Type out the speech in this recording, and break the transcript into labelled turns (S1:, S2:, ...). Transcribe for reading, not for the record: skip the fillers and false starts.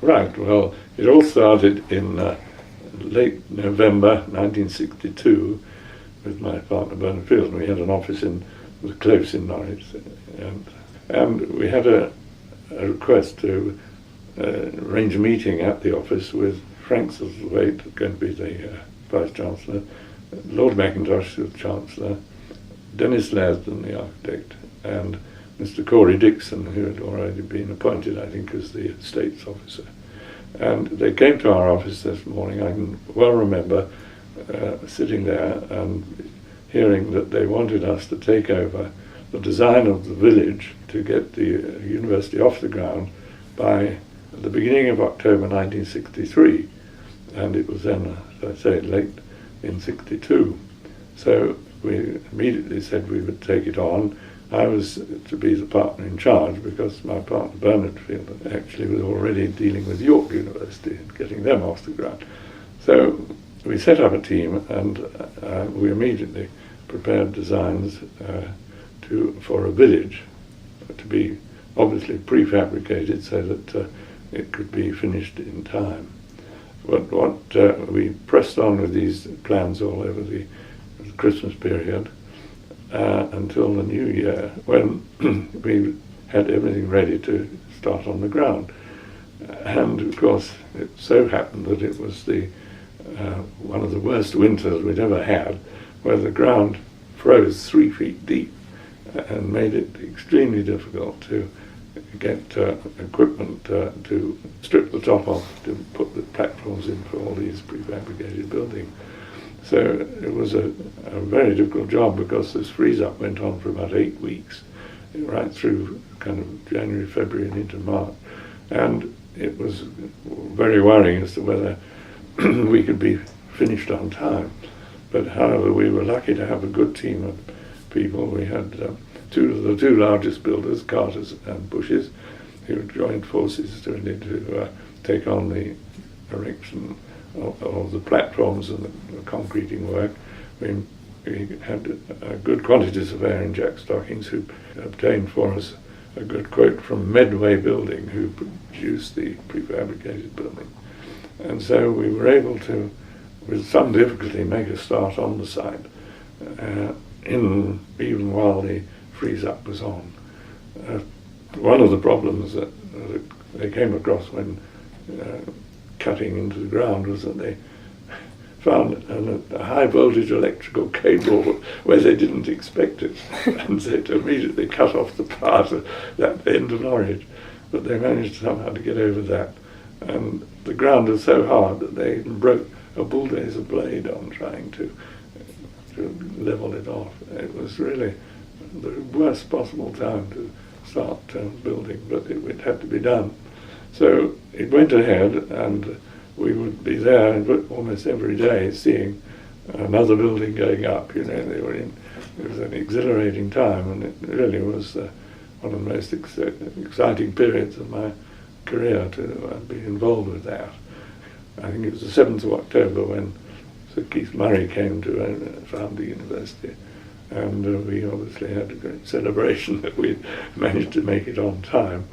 S1: Right, well, it all started in late November 1962 with my partner Bernard Field, and we had an office in the Close in Norwich, and we had a request to arrange a meeting at the office with Frank Thistlewaite, going to be the Vice-Chancellor, Lord Mackintosh, the Chancellor, Dennis Lasden, the architect, and Mr. Corey Dixon, who had already been appointed, I think, as the Estates Officer. And they came to our office this morning. I can well remember sitting there and hearing that they wanted us to take over the design of the village to get the university off the ground by the beginning of October 1963. And it was then, as I say, late in 62. So we immediately said we would take it on. I was to be the partner in charge because my partner Bernard Field actually was already dealing with York University and getting them off the ground. So we set up a team, and we immediately prepared designs for a village to be obviously prefabricated so that it could be finished in time. But we pressed on with these plans all over the Christmas period until the new year, when we had everything ready to start on the ground. And of course it so happened that it was one of the worst winters we'd ever had, where the ground froze 3 feet deep and made it extremely difficult to get equipment to strip the top off to put the platforms in for all these prefabricated buildings. So it was a very difficult job because this freeze-up went on for about 8 weeks, right through kind of January, February and into March. And it was very worrying as to whether we could be finished on time. But however, we were lucky to have a good team of people. We had the two largest builders, Carter's and Bush's, who joined forces to take on the erection of the platforms and the concreting work. We had good quantities of air in Jack Stockings, who obtained for us a good quote from Medway Building, who produced the prefabricated building. And so we were able to, with some difficulty, make a start on the site, even while the freeze-up was on. One of the problems that they came across when cutting into the ground was that they found a high-voltage electrical cable where they didn't expect it, and so it immediately cut off the part of that end of Norwich. But they managed somehow to get over that. And the ground was so hard that they broke a bulldozer blade on trying to level it off. It was really the worst possible time to start building, but it had to be done. So it went ahead, and we would be there almost every day seeing another building going up. You know, it was an exhilarating time, and it really was one of the most exciting periods of my career to be involved with that. I think it was the 7th of October when Sir Keith Murray came to found the university, and we obviously had a great celebration that we'd managed to make it on time.